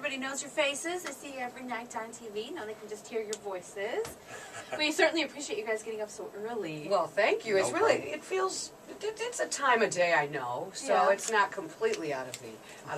everybody knows your faces. They see you every night on TV. Now they can just hear your voices. We certainly appreciate you guys getting up so early. Well, thank you. It's really, it feels, it's a time of day I know, so it's not completely out of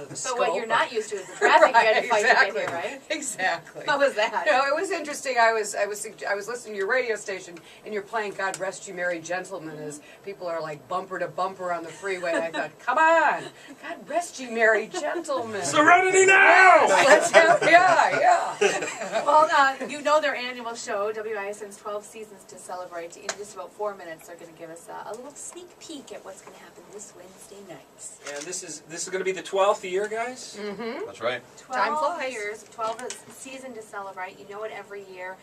the scope. But what you're not used to is the traffic you had to fight to get here, right? Exactly. How was that? No, it was interesting. I was listening to your radio station, and you're playing "God Rest You Merry Gentlemen" as people are like bumper to bumper on the freeway. And I thought, come on, God rest you, merry gentlemen. Serenity now! Let's have, yeah. Well, you know their annual show, WISN's 12 Seasons to Celebrate. In just about 4 minutes, they're going to give us a little sneak peek at what's going to happen this Wednesday night. And this is going to be the 12th year, guys? Mm-hmm. That's right. 12 years, 12 season to celebrate. You know it every year.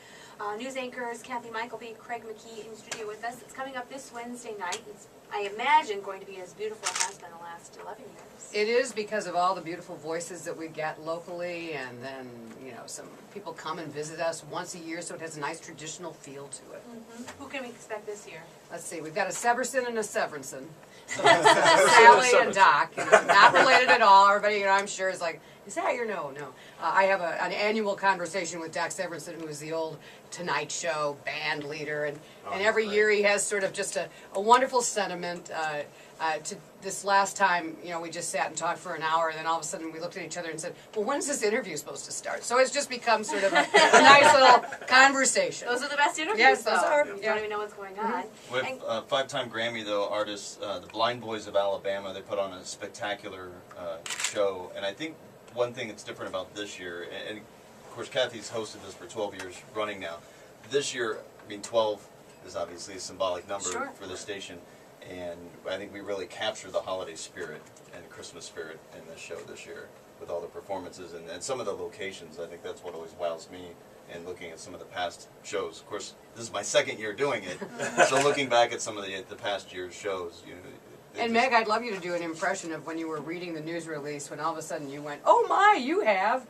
News anchors Kathy Mykleby, Craig McKee in studio with us. It's coming up this Wednesday night. It's, I imagine, going to be as beautiful as it has been the last 11 years. It is because of all the beautiful voices that we get locally, and then, you know, some people come and visit us once a year, so it has a nice traditional feel to it. Mm-hmm. Who can we expect this year? Let's see, we've got a Severson and a Severinson. So Sally and Doc, you know, not related at all. Everybody, you know, I'm sure is like, is that your no? I have an annual conversation with Doc Severinson, who is the old Tonight Show band leader, and every year he has sort of just a wonderful sentiment. To this last time, you know, we just sat and talked for an hour, and then all of a sudden we looked at each other and said, well, when's this interview supposed to start? So it's just become sort of a nice little conversation. Those are the best interviews, Yes, those are. You don't even know what's going on. With five-time Grammy, though, artists, the Blind Boys of Alabama, they put on a spectacular show. And I think one thing that's different about this year, and of course Kathy's hosted this for 12 years running now. This year, I mean, 12 is obviously a symbolic number for the station. And I think we really capture the holiday spirit and Christmas spirit in this show this year with all the performances and some of the locations. I think that's what always wows me in looking at some of the past shows. Of course, this is my second year doing it, so looking back at some of the past year's shows, you know. And Meg, I'd love you to do an impression of when you were reading the news release, when all of a sudden you went, oh my, you have.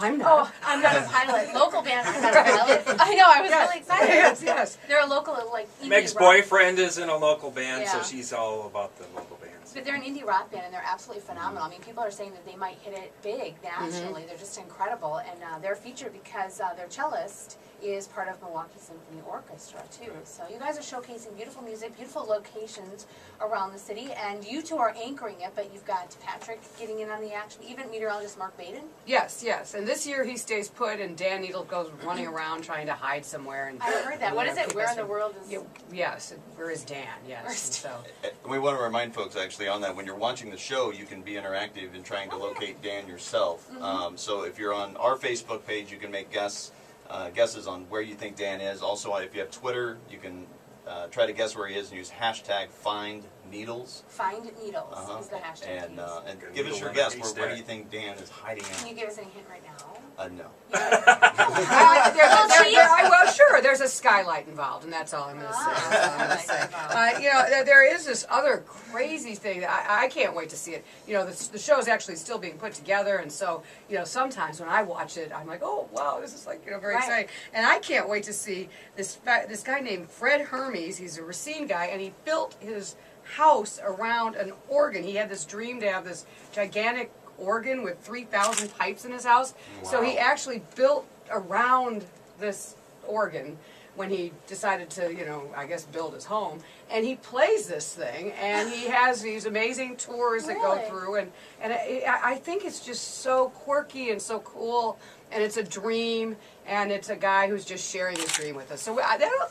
I'm not. Oh, I'm not a pilot. Local band, I'm not a pilot. I know, I was really excited. Yes. They're a local, like, indie Meg's rock. boyfriend is in a local band, so Yeah. she's all about the local bands. But they're an indie rock band, and they're absolutely phenomenal. I mean, people are saying that they might hit it big nationally. They're just incredible, and they're featured because their cellist is part of Milwaukee Symphony Orchestra, too. So you guys are showcasing beautiful music, beautiful locations around the city, and you two are anchoring it, but you've got Patrick getting in on the action, even meteorologist Mark Baden. Yes. And this year he stays put, and Dan Needle goes running around trying to hide somewhere. And I heard that. What is it? Where in the world is... Yes, where is Dan? Yes. So. We want to remind folks actually on that when you're watching the show, you can be interactive in trying to locate Dan yourself. So if you're on our Facebook page, you can make guesses on where you think Dan is. Also, if you have Twitter, you can try to guess where he is and use hashtag #FindNeedles. Find Needles is the hashtag. And give us your guess. Where do you think Dan is hiding out? Can you give us any hint right now? No. Well, sure. There's a skylight involved, and that's all I'm going to say. You know, there is this other crazy thing that I can't wait to see it. You know, the show is actually still being put together, and so you know, sometimes when I watch it, I'm like, oh wow, this is like very exciting, and I can't wait to see this guy named Fred Hermes. He's a Racine guy, and he built his house around an organ. He had this dream to have this gigantic organ with 3,000 pipes in his house. Wow. So he actually built around this organ when he decided to, you know, I guess build his home. And he plays this thing, and he has these amazing tours that go through, and I think it's just so quirky and so cool, and it's a dream, and it's a guy who's just sharing his dream with us. So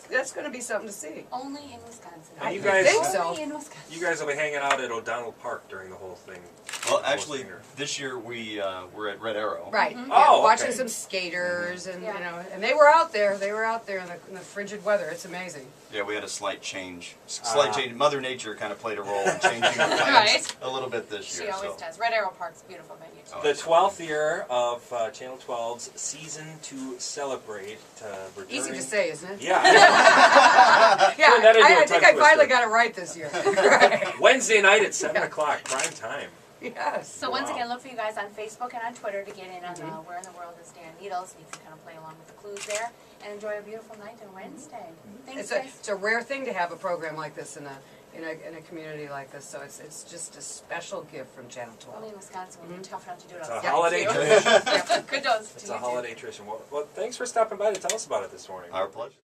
that's going to be something to see. Only in Wisconsin. And you I guys, think so. Only in Wisconsin. You guys will be hanging out at O'Donnell Park during the whole thing. Well, actually, this year we're at Red Arrow. Right. Watching some skaters, and you know, and they were out there. They were out there in the frigid weather. It's amazing. Yeah, we had a slight change. Mother Nature kind of played a role in changing the plans a little bit this year. She always does. Red Arrow Park's a beautiful venue. The 12th year of Channel 12's Season to Celebrate. Easy to say, isn't it? Yeah. I think I finally got it right this year. Wednesday night at 7 o'clock, prime time. Yes. So once again, look for you guys on Facebook and on Twitter to get in on Where in the World is Dan Needles. You can kind of play along with the clues there and enjoy a beautiful night on Wednesday. Thanks, guys. It's a rare thing to have a program like this in a community like this. So it's just a special gift from Channel 12. Only in Wisconsin would be tough enough to do it It's outside. a holiday too. tradition. Kudos to It's you a two. holiday tradition. Well, thanks for stopping by to tell us about it this morning. Our pleasure.